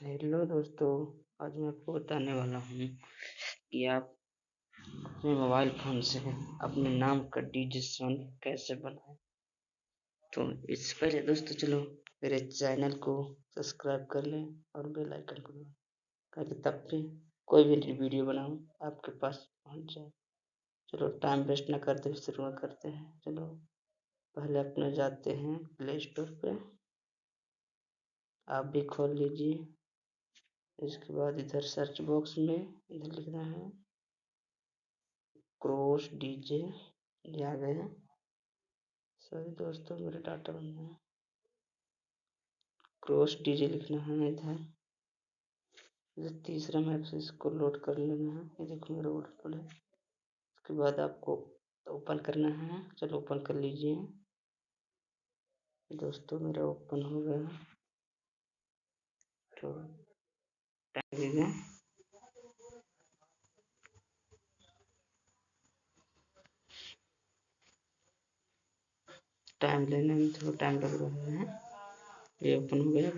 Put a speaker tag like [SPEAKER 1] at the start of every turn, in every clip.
[SPEAKER 1] Hello दोस्तों, आज मैं आपको बताने वाला हूँ कि आप अपने मोबाइल फ़ोन से अपने नाम का डीजे सॉन्ग कैसे बनाएं। तो इससे पहले दोस्तों चलो मेरे चैनल को सब्सक्राइब कर लें और बेल आइकन को दबाएं ताकि तब भी कोई भी वीडियो बनाऊँ आपके पास पहुँच जाए। चलो टाइम वेस्ट ना करते हुए शुरुआत करते हैं। चलो पहले अपने जाते हैं प्ले स्टोर पे, आप भी खोल लीजिए। इसके बाद इधर सर्च बॉक्स में इधर लिखना है क्रॉस डीजे। ये आ गए हैं। सॉरी दोस्तों, मेरे डाटा बंद है। क्रॉस डीजे लिखना है इधर। तीसरा मैप से इसको लोड कर लेना है। ये देखो मेरा ओपन है। उसके बाद आपको ओपन करना है। चलो ओपन कर लीजिए दोस्तों, मेरा ओपन हो गया। तो टाइम लगेगा। टाइम लेने में थोड़ा टाइम लग रहा है। ये ओपन हो गया।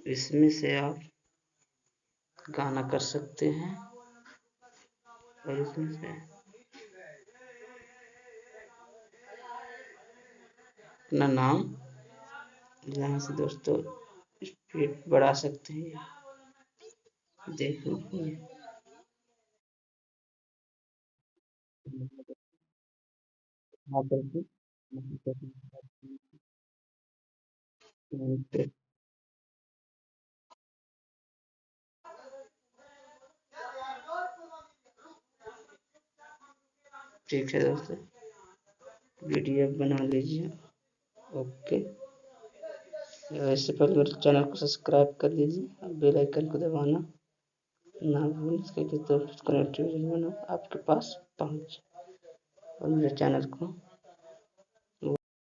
[SPEAKER 1] इसमें से आप गाना कर सकते हैं और इसमें से अपना नाम यहाँ से दोस्तों स्पीड बढ़ा सकते हैं। देख लीजिए। हाँ करके ठीक है दोस्तों, वीडियो बना लीजिए। ओके, इससे पहले मेरे चैनल को सब्सक्राइब कर लीजिए और बेल आइकन को दबाना ना भूलें, इसके तो नोटिफिकेशन आपके पास पहुँच और मेरे चैनल को